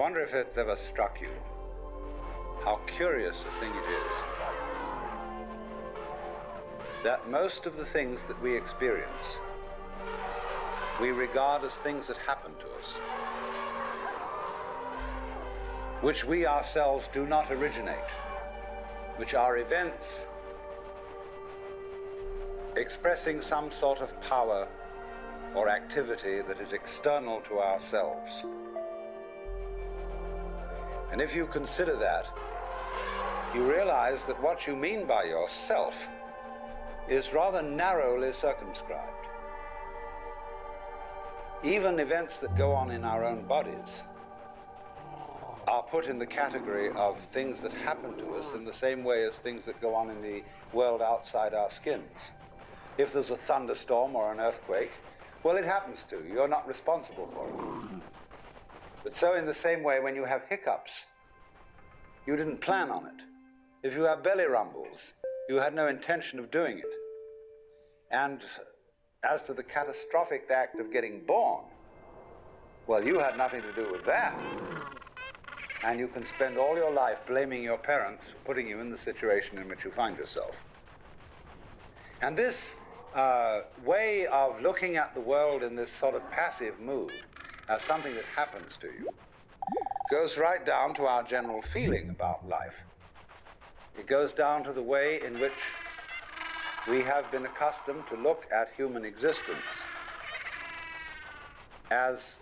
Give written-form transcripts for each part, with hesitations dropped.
wonder if it's ever struck you how curious a thing it is that most of the things that we experience, we regard as things that happen to us, which we ourselves do not originate, which are events expressing some sort of power or activity that is external to ourselves. And if you consider that, you realize that what you mean by yourself is rather narrowly circumscribed. Even events that go on in our own bodies are put in the category of things that happen to us in the same way as things that go on in the world outside our skins. If there's a thunderstorm or an earthquake, well, it happens to you. You're not responsible for it. But so in the same way, when you have hiccups, you didn't plan on it. If you have belly rumbles, you had no intention of doing it. And as to the catastrophic act of getting born, well, you had nothing to do with that. And you can spend all your life blaming your parents for putting you in the situation in which you find yourself. And this way of looking at the world in this sort of passive mood as something that happens to you goes right down to our general feeling about life. It goes down to the way in which we have been accustomed to look at human existence as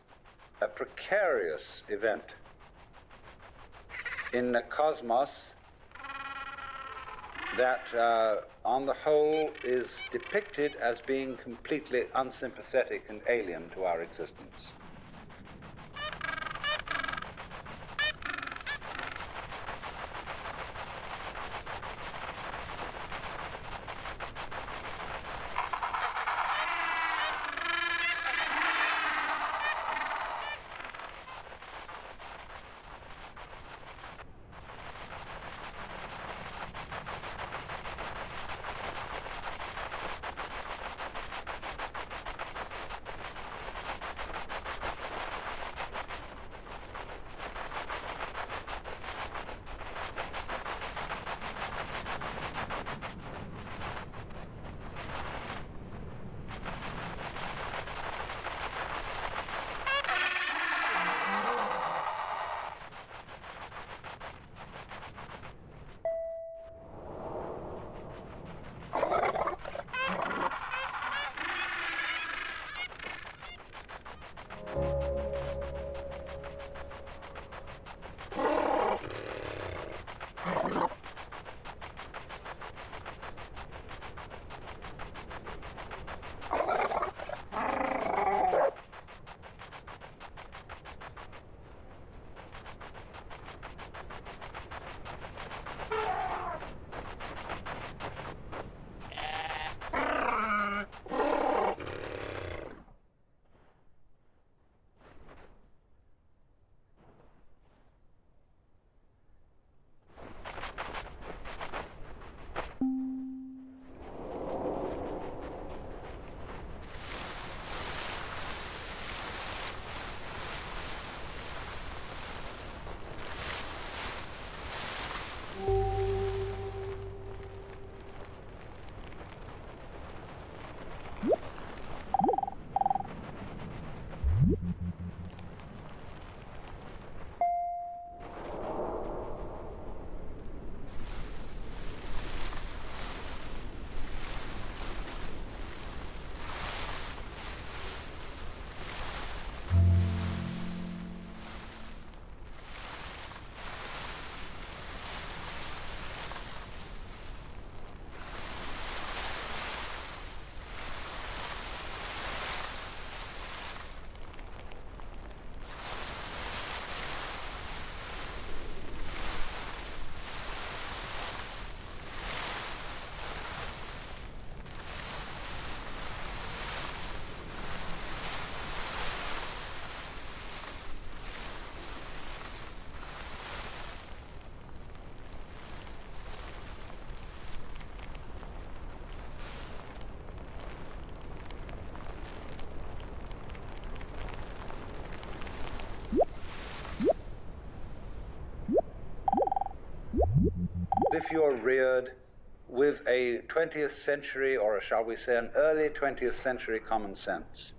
a precarious event in a cosmos that, on the whole, is depicted as being completely unsympathetic and alien to our existence. if you're reared with a 20th century, or shall we say an early 20th century common sense,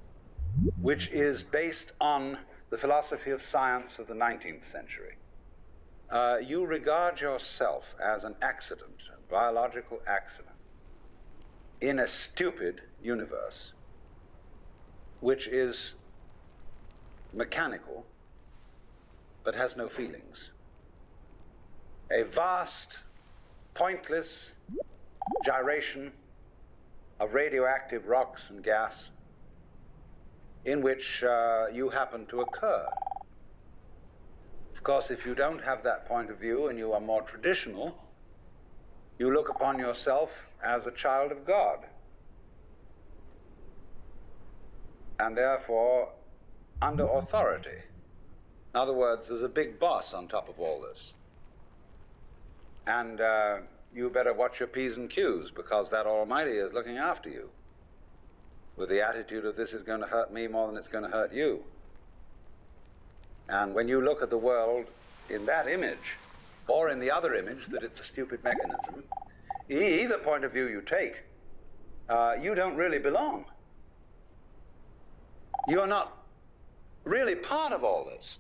which is based on the philosophy of science of the 19th century, you regard yourself as an accident, a biological accident, in a stupid universe, which is mechanical, but has no feelings. A vast, pointless gyration of radioactive rocks and gas in which you happen to occur. Of course, if you don't have that point of view and you are more traditional, you look upon yourself as a child of God, and therefore under authority. In other words, there's a big boss on top of all this. And you better watch your P's and Q's, because that Almighty is looking after you with the attitude of, this is going to hurt me more than it's going to hurt you. And when you look at the world in that image, or in the other image, that it's a stupid mechanism, either point of view you take, you don't really belong. You're not really part of all this.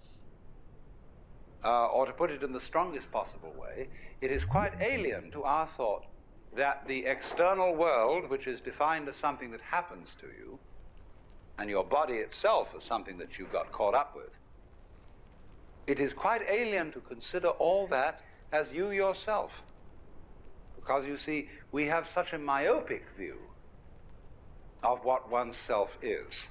Or to put it in the strongest possible way, it is quite alien to our thought that the external world, which is defined as something that happens to you, and your body itself as something that you got caught up with, it is quite alien to consider all that as you yourself. Because you see, we have such a myopic view of what oneself is.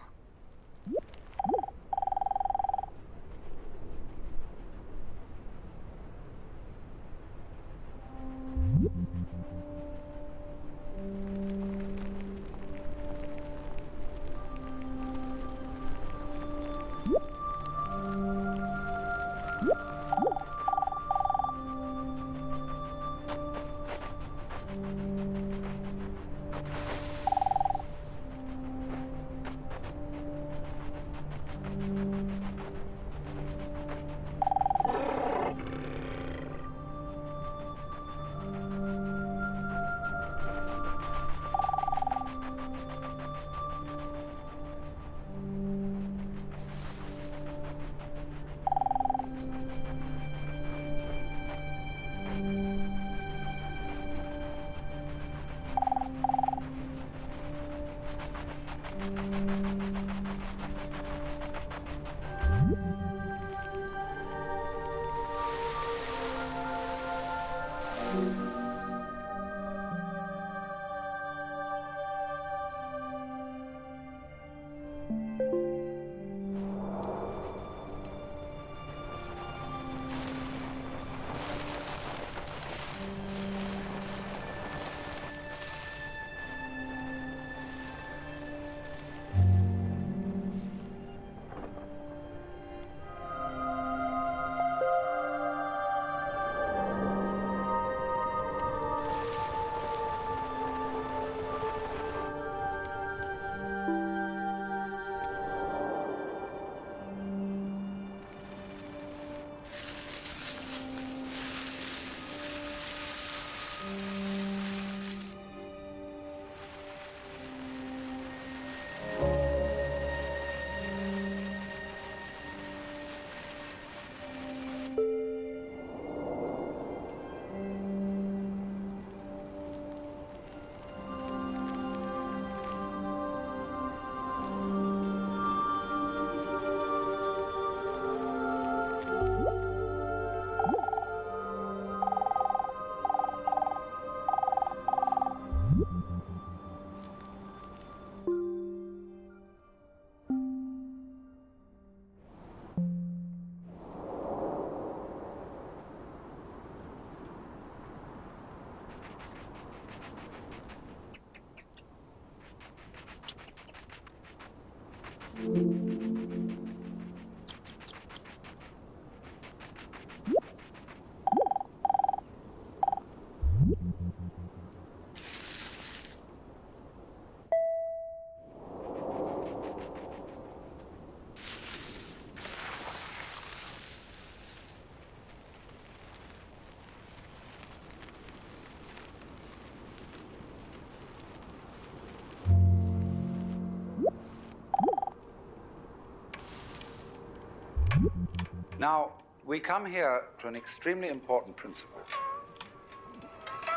Now, we come here to an extremely important principle,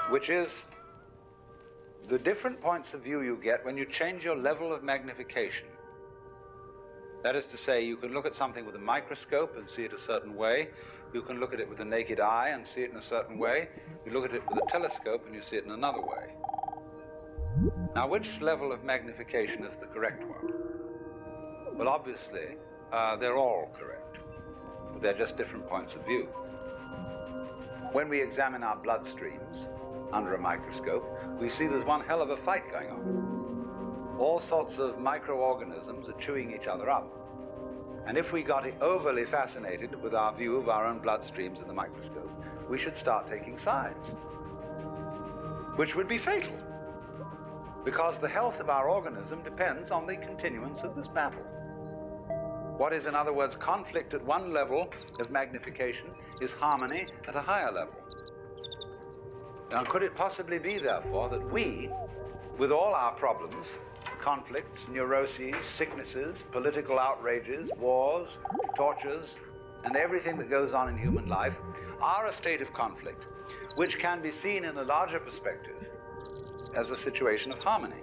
which is the different points of view you get when you change your level of magnification. That is to say, you can look at something with a microscope and see it a certain way. You can look at it with the naked eye and see it in a certain way. You look at it with a telescope and you see it in another way. Now, which level of magnification is the correct one? Well, obviously, they're all correct. They're just different points of view. When we examine our bloodstreams under a microscope, we see there's one hell of a fight going on. All sorts of microorganisms are chewing each other up. And if we got overly fascinated with our view of our own bloodstreams in the microscope, we should start taking sides, which would be fatal, because the health of our organism depends on the continuance of this battle. What is, in other words, conflict at one level of magnification is harmony at a higher level. Now, could it possibly be, therefore, that we, with all our problems, conflicts, neuroses, sicknesses, political outrages, wars, tortures, and everything that goes on in human life, are a state of conflict, which can be seen in a larger perspective as a situation of harmony?